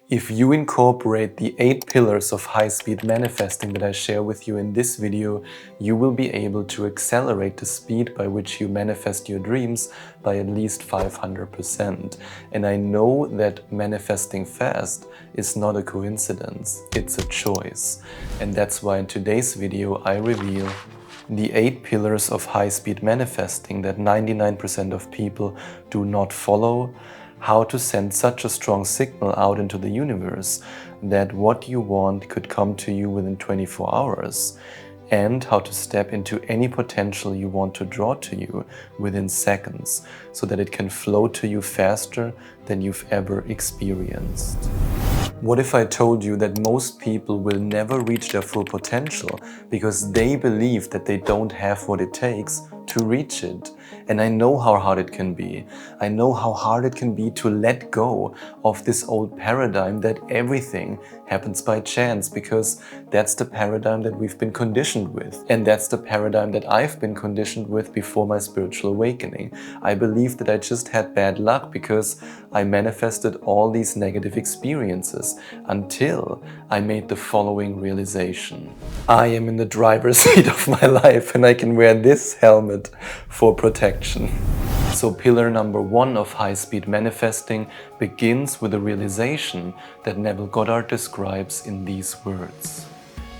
If you incorporate the 8 pillars of high-speed manifesting that I share with you in this video, you will be able to accelerate the speed by which you manifest your dreams by at least 500%. And I know that manifesting fast is not a coincidence, it's a choice. And that's why in today's video I reveal the 8 pillars of high-speed manifesting that 99% of people do not follow, how to send such a strong signal out into the universe that what you want could come to you within 24 hours, and how to step into any potential you want to draw to you within seconds so that it can flow to you faster than you've ever experienced. What if I told you that most people will never reach their full potential because they believe that they don't have what it takes to reach it? And I know how hard it can be. I know how hard it can be to let go of this old paradigm that everything happens by chance, because that's the paradigm that we've been conditioned with. And that's the paradigm that I've been conditioned with before my spiritual awakening. I believed that I just had bad luck because I manifested all these negative experiences until I made the following realization. I am in the driver's seat of my life and I can wear this helmet for protection. So pillar number 1 of high-speed manifesting begins with the realization that Neville Goddard describes in these words.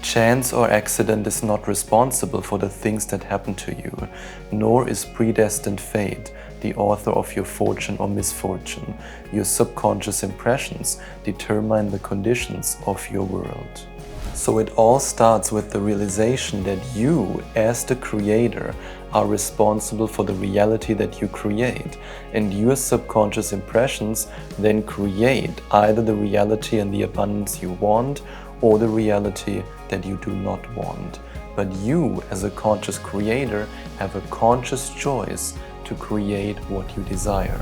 Chance or accident is not responsible for the things that happen to you, nor is predestined fate the author of your fortune or misfortune. Your subconscious impressions determine the conditions of your world. So it all starts with the realization that you, as the creator, are responsible for the reality that you create, and your subconscious impressions then create either the reality and the abundance you want or the reality that you do not want. But you, as a conscious creator, have a conscious choice to create what you desire.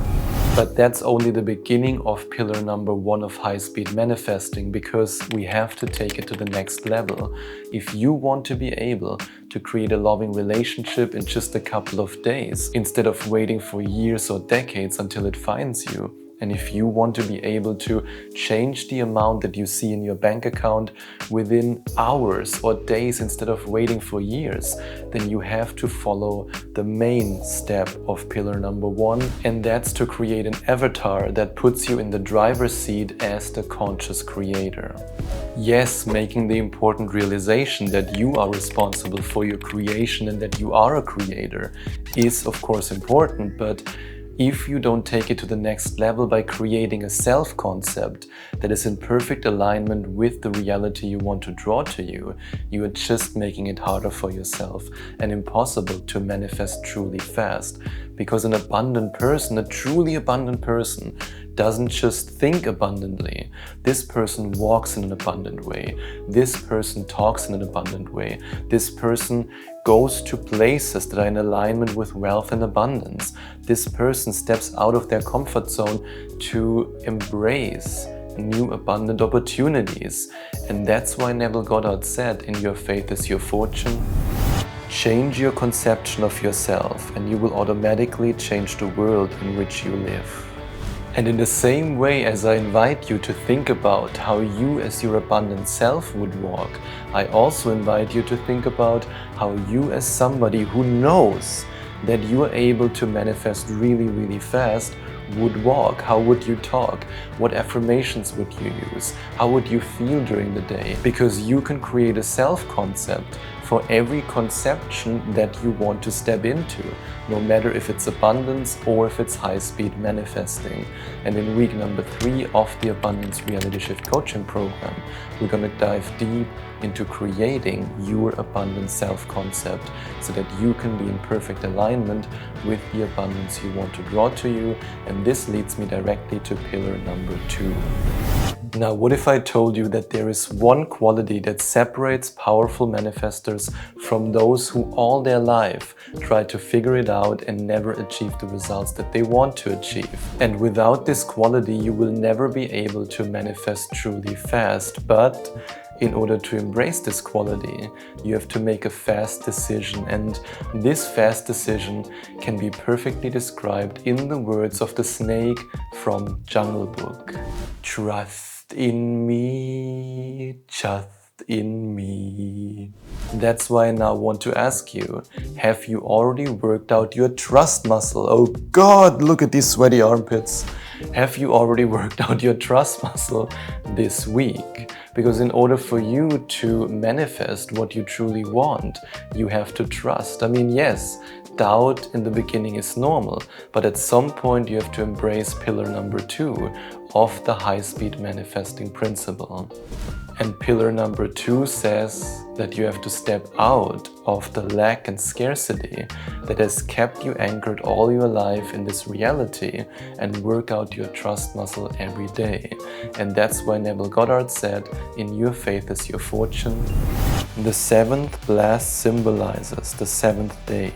But that's only the beginning of pillar number 1 of high-speed manifesting, because we have to take it to the next level. If you want to be able to create a loving relationship in just a couple of days, instead of waiting for years or decades until it finds you, and if you want to be able to change the amount that you see in your bank account within hours or days instead of waiting for years, then you have to follow the main step of pillar number 1, and that's to create an avatar that puts you in the driver's seat as the conscious creator. Yes, making the important realization that you are responsible for your creation and that you are a creator is of course important, but if you don't take it to the next level by creating a self-concept that is in perfect alignment with the reality you want to draw to you, you are just making it harder for yourself and impossible to manifest truly fast. Because an abundant person, a truly abundant person, doesn't just think abundantly. This person walks in an abundant way. This person talks in an abundant way. This person goes to places that are in alignment with wealth and abundance. This person steps out of their comfort zone to embrace new abundant opportunities. And that's why Neville Goddard said, in your faith is your fortune. Change your conception of yourself and you will automatically change the world in which you live. And in the same way as I invite you to think about how you as your abundant self would walk, I also invite you to think about how you as somebody who knows that you are able to manifest really, really fast would walk. How would you talk? What affirmations would you use? How would you feel during the day? Because you can create a self-concept for every conception that you want to step into, no matter if it's abundance or if it's high-speed manifesting. And in week number 3 of the Abundance Reality Shift Coaching Program, we're going to dive deep into creating your abundant self-concept so that you can be in perfect alignment with the abundance you want to draw to you. And this leads me directly to pillar number 2. Now, what if I told you that there is one quality that separates powerful manifestors from those who all their life try to figure it out and never achieve the results that they want to achieve? And without this quality, you will never be able to manifest truly fast. But in order to embrace this quality, you have to make a fast decision, and this fast decision can be perfectly described in the words of the snake from Jungle Book. Trust. in me, just in me. That's why I now want to ask you, have you already worked out your trust muscle? Oh God, look at these sweaty armpits. Have you already worked out your trust muscle this week? Because in order for you to manifest what you truly want, you have to trust. I mean, yes, doubt in the beginning is normal, but at some point you have to embrace pillar number 2 of the high-speed manifesting principle. And pillar number 2 says that you have to step out of the lack and scarcity that has kept you anchored all your life in this reality and work out your trust muscle every day. And that's why Neville Goddard said, "In your faith is your fortune." The 7th blast symbolizes the 7th day,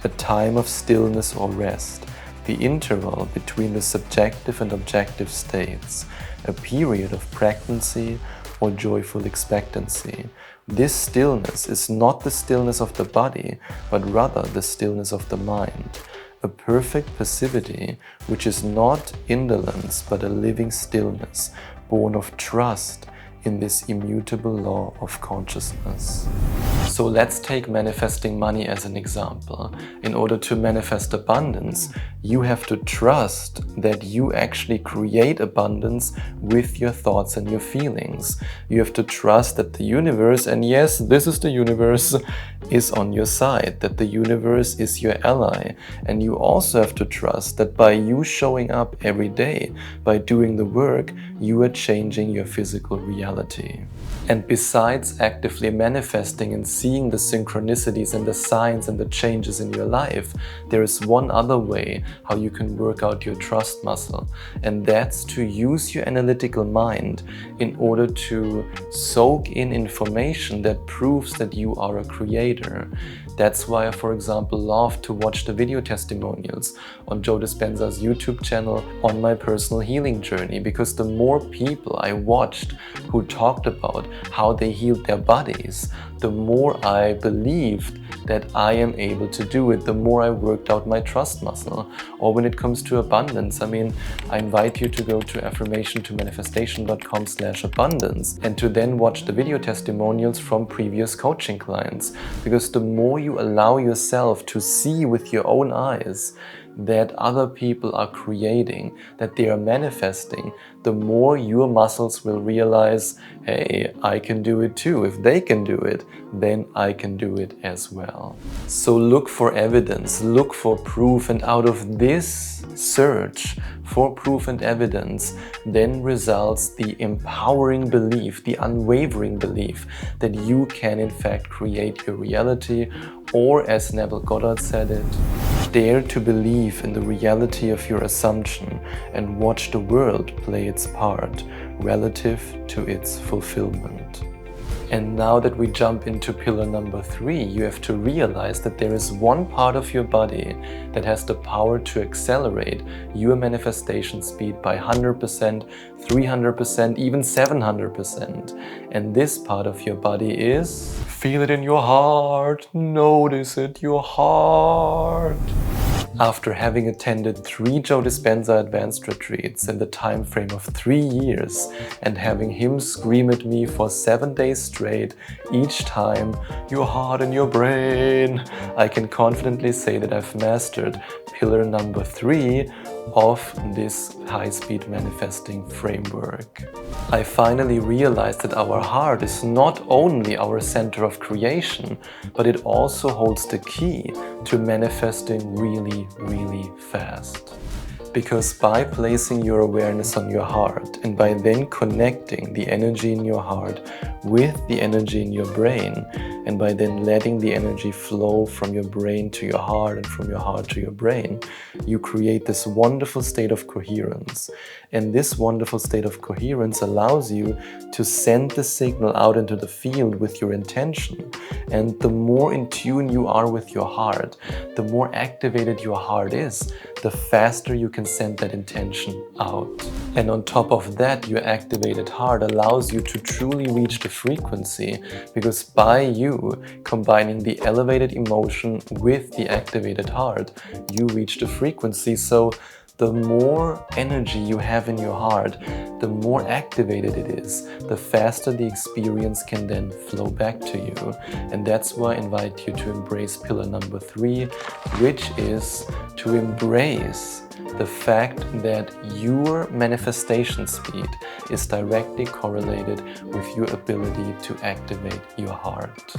a time of stillness or rest, the interval between the subjective and objective states, a period of pregnancy or joyful expectancy. This stillness is not the stillness of the body, but rather the stillness of the mind. A perfect passivity, which is not indolence, but a living stillness, born of trust in this immutable law of consciousness. So let's take manifesting money as an example. In order to manifest abundance, you have to trust that you actually create abundance with your thoughts and your feelings. You have to trust that the universe, and yes, this is the universe, is on your side, that the universe is your ally. And you also have to trust that by you showing up every day, by doing the work, you are changing your physical reality. And besides actively manifesting and seeing the synchronicities and the signs and the changes in your life, there is one other way how you can work out your trust muscle, and that's to use your analytical mind in order to soak in information that proves that you are a creator. That's why I, for example, love to watch the video testimonials on Joe Dispenza's YouTube channel on my personal healing journey, because the more people I watched who talked about how they healed their bodies, the more I believed that I am able to do it, the more I worked out my trust muscle. Or when it comes to abundance, I mean, I invite you to go to affirmationtomanifestation.com/abundance and to then watch the video testimonials from previous coaching clients. Because the more you allow yourself to see with your own eyes that other people are creating, that they are manifesting, the more your muscles will realize, hey, I can do it too. If they can do it, then I can do it as well. So look for evidence, look for proof, and out of this search for proof and evidence, then results the empowering belief, the unwavering belief that you can in fact create your reality, or as Neville Goddard said it, dare to believe in the reality of your assumption and watch the world play its part relative to its fulfillment. And now that we jump into pillar number 3, you have to realize that there is one part of your body that has the power to accelerate your manifestation speed by 100%, 300%, even 700%. And this part of your body is... feel it in your heart, notice it, your heart. After having attended 3 Joe Dispenza advanced retreats in the time frame of 3 years and having him scream at me for 7 days straight, each time, your heart and your brain, I can confidently say that I've mastered pillar number 3 of this high-speed manifesting framework. I finally realized that our heart is not only our center of creation, but it also holds the key to manifesting really, really fast. Because by placing your awareness on your heart and by then connecting the energy in your heart with the energy in your brain, and by then letting the energy flow from your brain to your heart and from your heart to your brain, you create this wonderful state of coherence. And this wonderful state of coherence allows you to send the signal out into the field with your intention. And the more in tune you are with your heart, the more activated your heart is, the faster you can send that intention out. And on top of that, your activated heart allows you to truly reach the frequency, because by you combining the elevated emotion with the activated heart, you reach the frequency. So the more energy you have in your heart, the more activated it is, the faster the experience can then flow back to you. And that's why I invite you to embrace pillar number 3, which is to embrace the fact that your manifestation speed is directly correlated with your ability to activate your heart.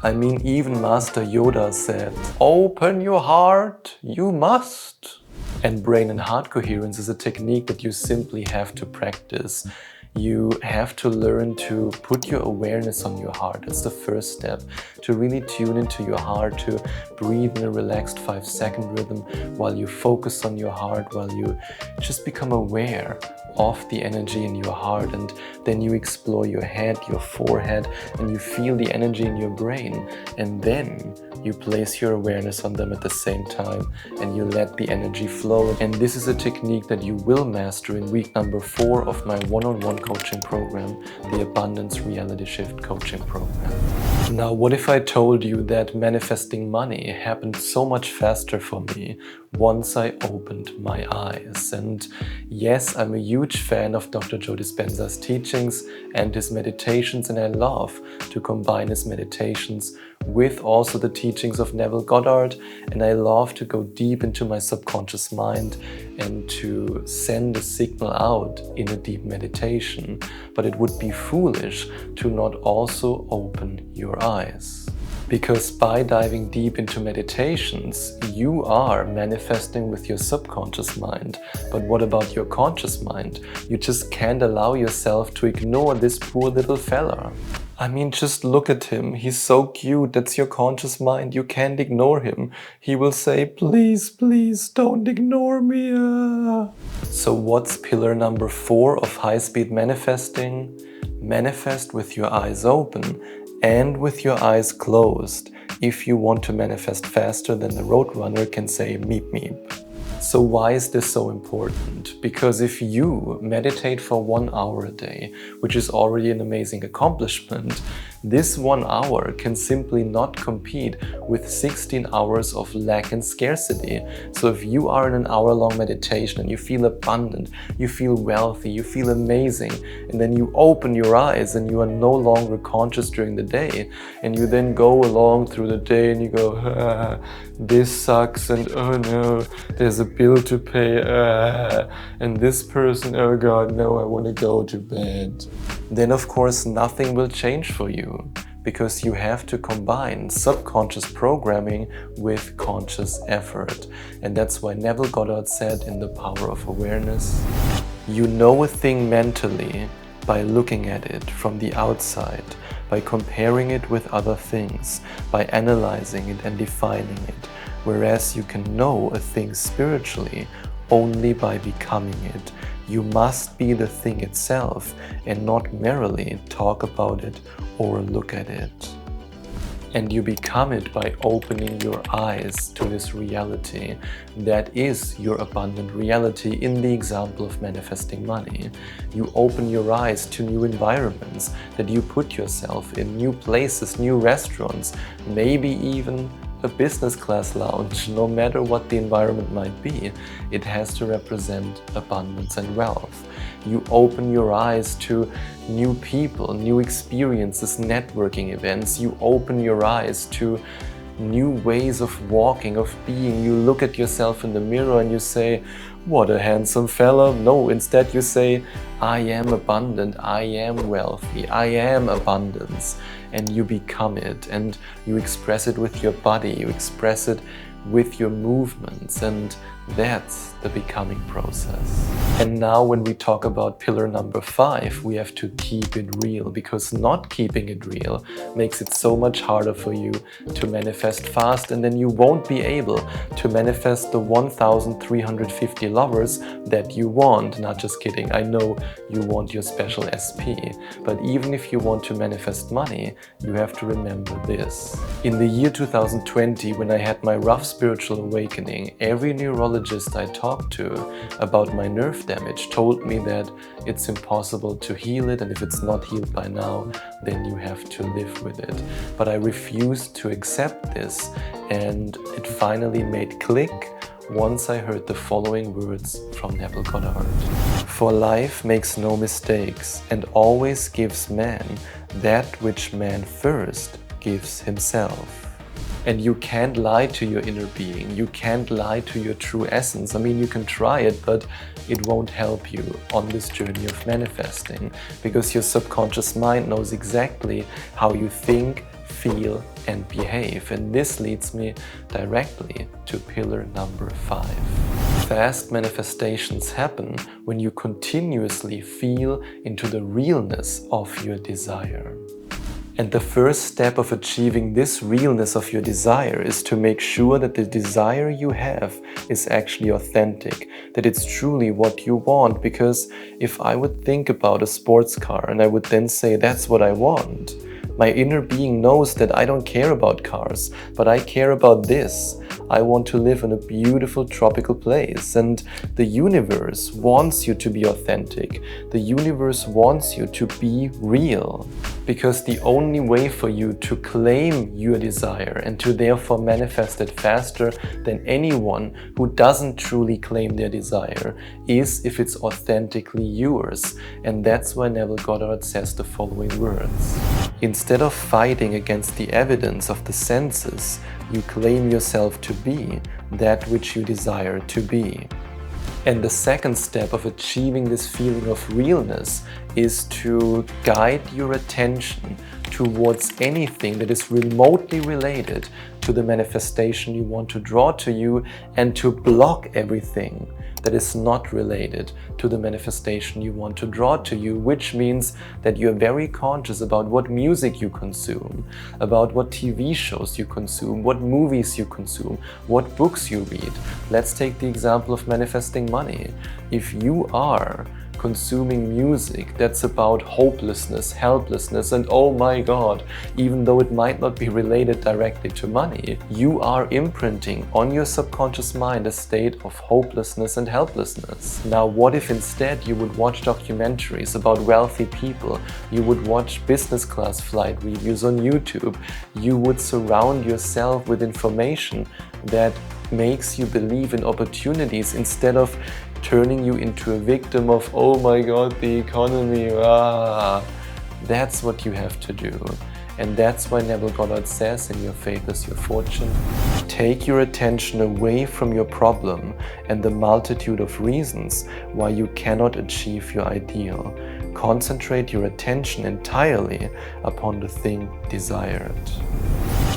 I mean, even Master Yoda said, "Open your heart, you must." And brain and heart coherence is a technique that you simply have to practice. You have to learn to put your awareness on your heart. That's the first step. To really tune into your heart, to breathe in a relaxed 5-second rhythm while you focus on your heart, while you just become aware of the energy in your heart, and then you explore your head, your forehead, and you feel the energy in your brain, and then you place your awareness on them at the same time and you let the energy flow. And this is a technique that you will master in week number 4 of my one-on-one coaching program, the Abundance Reality Shift coaching program. Now, what if I told you that manifesting money happened so much faster for me once I opened my eyes? And yes, I'm a huge fan of Dr. Joe Dispenza's teachings and his meditations, and I love to combine his meditations with also the teachings of Neville Goddard, and I love to go deep into my subconscious mind and to send a signal out in a deep meditation. But it would be foolish to not also open your eyes. Because by diving deep into meditations, you are manifesting with your subconscious mind. But what about your conscious mind? You just can't allow yourself to ignore this poor little fella. I mean, just look at him. He's so cute. That's your conscious mind. You can't ignore him. He will say, "Please, please, don't ignore me." So what's pillar number 4 of high-speed manifesting? Manifest with your eyes open and with your eyes closed if you want to manifest faster than the roadrunner can say meep meep. So why is this so important? Because if you meditate for 1 hour a day, which is already an amazing accomplishment, this 1 hour can simply not compete with 16 hours of lack and scarcity. So if you are in an hour-long meditation and you feel abundant, you feel wealthy, you feel amazing, and then you open your eyes and you are no longer conscious during the day, and you then go along through the day and you go, this sucks, and oh no, there's a bill to pay, and this person, oh god, no, I want to go to bed. Then of course nothing will change for you, because you have to combine subconscious programming with conscious effort. And that's why Neville Goddard said in The Power of Awareness, you know a thing mentally by looking at it from the outside, by comparing it with other things, by analyzing it and defining it, whereas you can know a thing spiritually only by becoming it. You must be the thing itself and not merely talk about it or look at it. And you become it by opening your eyes to this reality that is your abundant reality in the example of manifesting money. You open your eyes to new environments that you put yourself in, new places, new restaurants, maybe even a business class lounge. No matter what the environment might be, it has to represent abundance and wealth. You open your eyes to new people, new experiences, networking events. You open your eyes to new ways of walking, of being. You look at yourself in the mirror and you say, what a handsome fella. No, instead you say, I am abundant, I am wealthy, I am abundance. And you become it, and you express it with your body, you express it with your movements, and that's the becoming process. And now when we talk about pillar number 5, we have to keep it real, because not keeping it real makes it so much harder for you to manifest fast, and then you won't be able to manifest the 1,350 lovers that you want. Not just kidding, I know you want your special SP, but even if you want to manifest money, you have to remember this. In the year 2020, when I had my rough spiritual awakening, every neurologist I talked to about my nerve damage told me that it's impossible to heal it, and if it's not healed by now, then you have to live with it. But I refused to accept this, and it finally made click once I heard the following words from Neville Goddard. For life makes no mistakes and always gives man that which man first gives himself. And you can't lie to your inner being, you can't lie to your true essence. I mean, you can try it, but it won't help you on this journey of manifesting, because your subconscious mind knows exactly how you think, feel, and behave. And this leads me directly to pillar number 5. Fast manifestations happen when you continuously feel into the realness of your desire. And the first step of achieving this realness of your desire is to make sure that the desire you have is actually authentic, that it's truly what you want. Because if I would think about a sports car and I would then say that's what I want, my inner being knows that I don't care about cars, but I care about this. I want to live in a beautiful tropical place, and the universe wants you to be authentic. The universe wants you to be real, because the only way for you to claim your desire and to therefore manifest it faster than anyone who doesn't truly claim their desire is if it's authentically yours. And that's why Neville Goddard says the following words. Instead of fighting against the evidence of the senses, you claim yourself to be that which you desire to be. And the second step of achieving this feeling of realness is to guide your attention towards anything that is remotely related to the manifestation you want to draw to you, and to block everything that is not related to the manifestation you want to draw to you, which means that you're very conscious about what music you consume, about what TV shows you consume, what movies you consume, what books you read. Let's take the example of manifesting money. If you are consuming music that's about hopelessness, helplessness, and oh my God, even though it might not be related directly to money, you are imprinting on your subconscious mind a state of hopelessness and helplessness. Now, what if instead you would watch documentaries about wealthy people, you would watch business class flight reviews on YouTube, you would surround yourself with information that makes you believe in opportunities instead of turning you into a victim of, oh my God, the economy, That's what you have to do. And that's why Neville Goddard says in Your Faith is Your Fortune, take your attention away from your problem and the multitude of reasons why you cannot achieve your ideal. Concentrate your attention entirely upon the thing desired.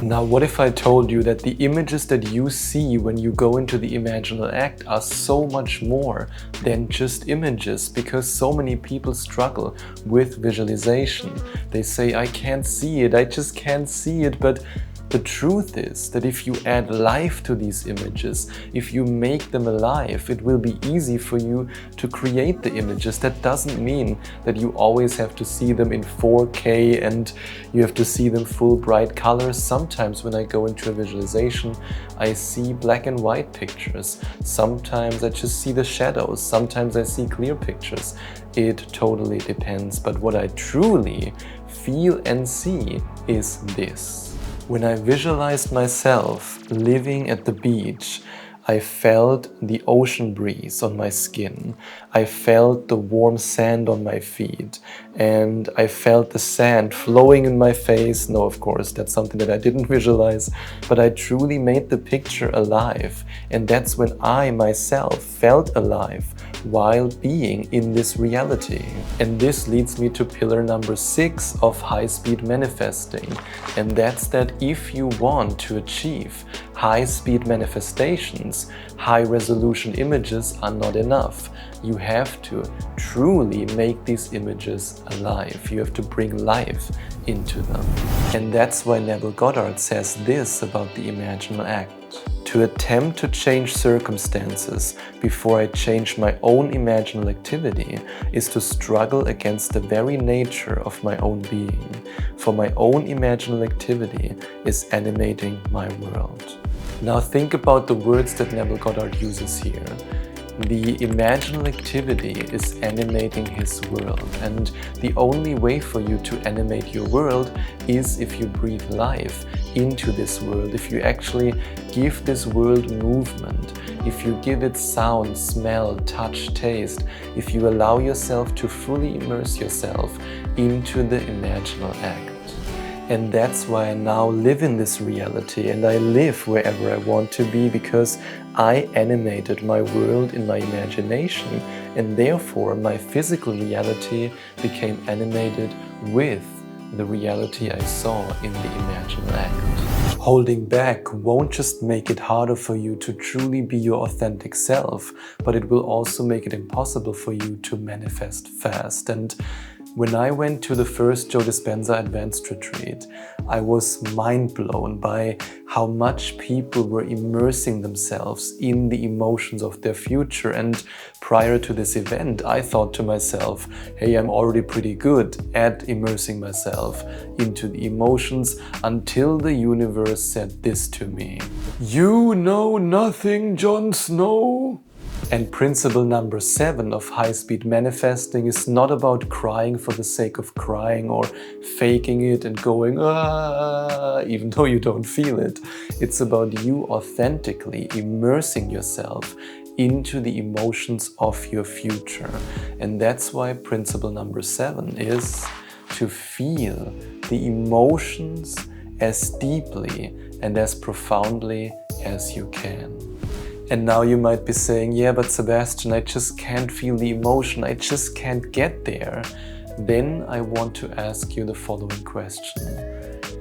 Now, what if I told you that the images that you see when you go into the imaginal act are so much more than just images? Because so many people struggle with visualization. They say, I can't see it, I just can't see it. But the truth is that if you add life to these images, if you make them alive, it will be easy for you to create the images. That doesn't mean that you always have to see them in 4K and you have to see them full bright colors. Sometimes when I go into a visualization, I see black and white pictures. Sometimes I just see the shadows. Sometimes I see clear pictures. It totally depends. But what I truly feel and see is this. When I visualized myself living at the beach, I felt the ocean breeze on my skin, I felt the warm sand on my feet, and I felt the sand flowing in my face. No, of course, that's something that I didn't visualize, but I truly made the picture alive. And that's when I myself felt alive while being in this reality. And this leads me to pillar number 6 of high-speed manifesting. And that's that if you want to achieve high-speed manifestations, high-resolution images are not enough. You have to truly make these images alive. You have to bring life into them. And that's why Neville Goddard says this about the imaginal act. To attempt to change circumstances before I change my own imaginal activity is to struggle against the very nature of my own being. For my own imaginal activity is animating my world. Now think about the words that Neville Goddard uses here. The imaginal activity is animating his world, and the only way for you to animate your world is if you breathe life into this world, if you actually give this world movement, if you give it sound, smell, touch, taste, if you allow yourself to fully immerse yourself into the imaginal act. And that's why I now live in this reality, and I live wherever I want to be, because I animated my world in my imagination, and therefore my physical reality became animated with the reality I saw in the imaginal act. Holding back won't just make it harder for you to truly be your authentic self, but it will also make it impossible for you to manifest fast. And when I went to the first Joe Dispenza Advanced Retreat, I was mind blown by how much people were immersing themselves in the emotions of their future. And prior to this event, I thought to myself, hey, I'm already pretty good at immersing myself into the emotions, until the universe said this to me: "You know nothing, Jon Snow." And principle number 7 of high-speed manifesting is not about crying for the sake of crying or faking it and going "ah," even though you don't feel it. It's about you authentically immersing yourself into the emotions of your future. And that's why principle number 7 is to feel the emotions as deeply and as profoundly as you can. And now you might be saying, yeah, but Sebastian, I just can't feel the emotion, I just can't get there. Then I want to ask you the following question: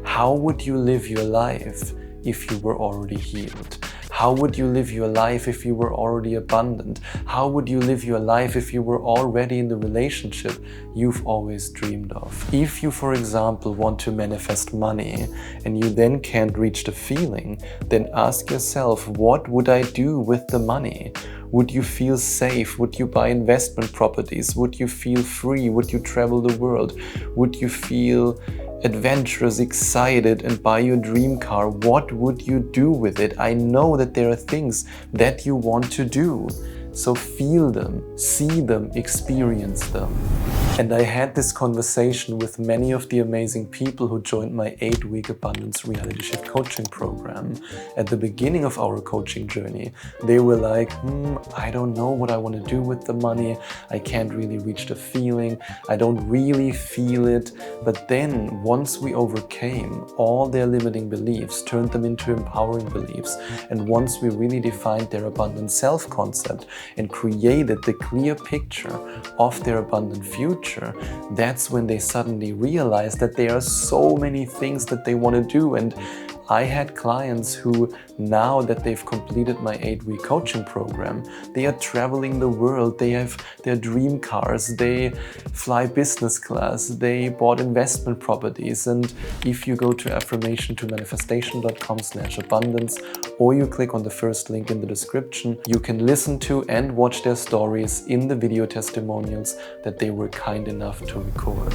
how would you live your life if you were already healed? How would you live your life if you were already abundant? How would you live your life if you were already in the relationship you've always dreamed of? If you, for example, want to manifest money and you then can't reach the feeling, then ask yourself, what would I do with the money? Would you feel safe? Would you buy investment properties? Would you feel free? Would you travel the world? Would you feel adventurous, excited, and buy your dream car? What would you do with it? I know that there are things that you want to do. So feel them, see them, experience them. And I had this conversation with many of the amazing people who joined my 8-week Abundance Reality Shift coaching program. At the beginning of our coaching journey, they were like, I don't know what I want to do with the money. I can't really reach the feeling. I don't really feel it. But then once we overcame all their limiting beliefs, turned them into empowering beliefs, and once we really defined their abundant self-concept and created the clear picture of their abundant future, that's when they suddenly realized that there are so many things that they want to do. And I had clients who, now that they've completed my 8-week coaching program, they are traveling the world, they have their dream cars, they fly business class, they bought investment properties. And if you go to affirmation2manifestation.com/abundance, or you click on the first link in the description, you can listen to and watch their stories in the video testimonials that they were kind enough to record.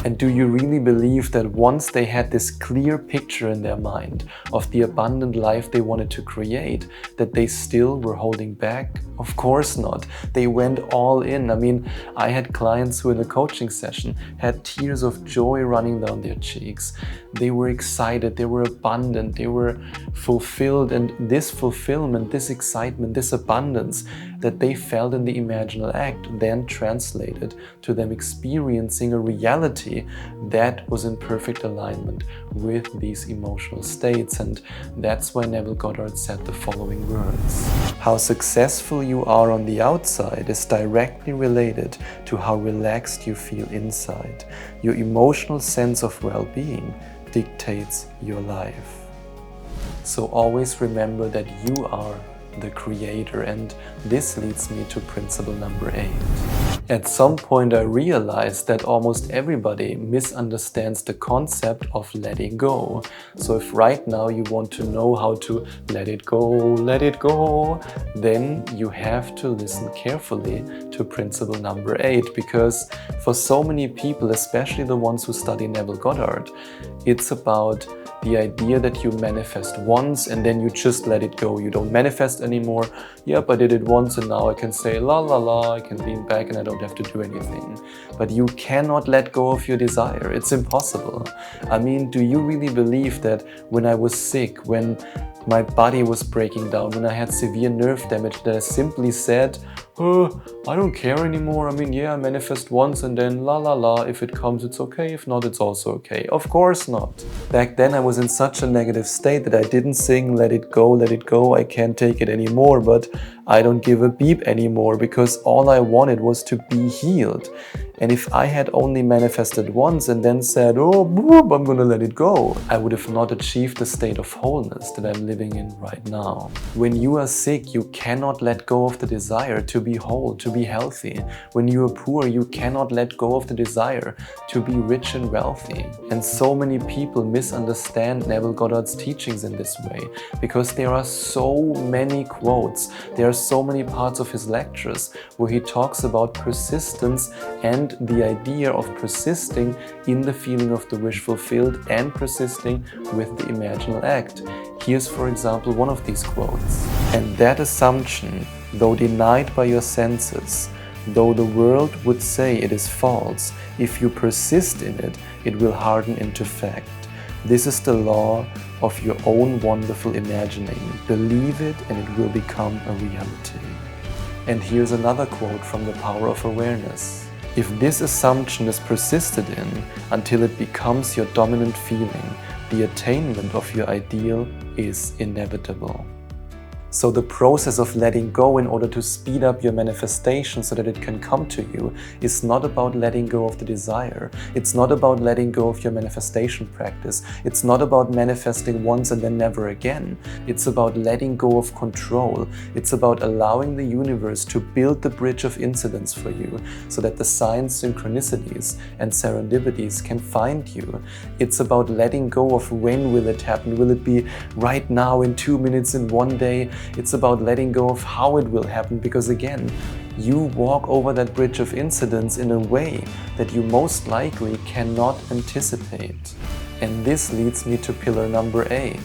And do you really believe that once they had this clear picture in their mind of the abundant life they wanted to create, that they still were holding back? Of course not. They went all in. I mean, I had clients who in a coaching session had tears of joy running down their cheeks. They were excited, they were abundant, they were fulfilled. And this fulfillment, this excitement, this abundance that they felt in the imaginal act then translated to them experiencing a reality that was in perfect alignment with these emotional states. And that's why Neville Goddard said the following words: how successful you are on the outside is directly related to how relaxed you feel inside. Your emotional sense of well-being dictates your life. So always remember that you are the creator. And this leads me to principle number 8. At some point I realized that almost everybody misunderstands the concept of letting go. So if right now you want to know how to let it go, then you have to listen carefully to principle number 8, because for so many people, especially the ones who study Neville Goddard, it's about the idea that you manifest once and then you just let it go. You don't manifest anymore. Yep, I did it once and now I can say la la la, I can lean back and I don't have to do anything. But you cannot let go of your desire. It's impossible. I mean, do you really believe that when I was sick, when my body was breaking down, when I had severe nerve damage, that I simply said, oh, I don't care anymore. I mean, yeah, I manifest once and then la la la, if it comes it's okay, if not it's also okay. Of course not. Back then I was in such a negative state that I didn't sing let it go, I can't take it anymore, but I don't give a beep anymore, because all I wanted was to be healed. And if I had only manifested once and then said, oh, boop, I'm gonna let it go, I would have not achieved the state of wholeness that I'm living in right now. When you are sick, you cannot let go of the desire to be whole, to be healthy. When you are poor, you cannot let go of the desire to be rich and wealthy. And so many people misunderstand Neville Goddard's teachings in this way, because there are so many quotes, there are so many parts of his lectures where he talks about persistence and the idea of persisting in the feeling of the wish fulfilled and persisting with the imaginal act. Here's, for example, one of these quotes. And that assumption, though denied by your senses, though the world would say it is false, if you persist in it, it will harden into fact. This is the law of your own wonderful imagining. Believe it and it will become a reality. And here's another quote from The Power of Awareness. If this assumption is persisted in until it becomes your dominant feeling, the attainment of your ideal is inevitable. So the process of letting go in order to speed up your manifestation so that it can come to you is not about letting go of the desire. It's not about letting go of your manifestation practice. It's not about manifesting once and then never again. It's about letting go of control. It's about allowing the universe to build the bridge of incidents for you so that the signs, synchronicities, and serendipities can find you. It's about letting go of when will it happen. Will it be right now, in 2 minutes, in 1 day? It's about letting go of how it will happen, because again, you walk over that bridge of incidents in a way that you most likely cannot anticipate. And this leads me to pillar number 8.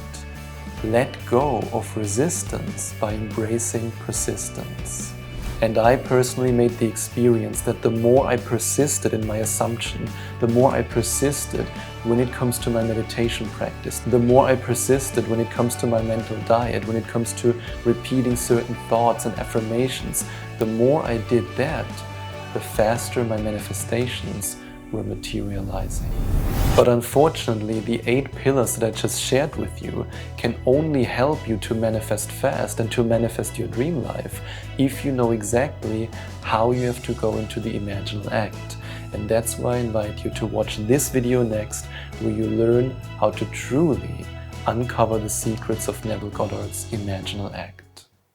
Let go of resistance by embracing persistence. And I personally made the experience that the more I persisted in my assumption, the more I persisted when it comes to my meditation practice, the more I persisted when it comes to my mental diet, when it comes to repeating certain thoughts and affirmations, the more I did that, the faster my manifestations were materializing. But unfortunately, the 8 pillars that I just shared with you can only help you to manifest fast and to manifest your dream life if you know exactly how you have to go into the imaginal act. And that's why I invite you to watch this video next, where you learn how to truly uncover the secrets of Neville Goddard's imaginal act.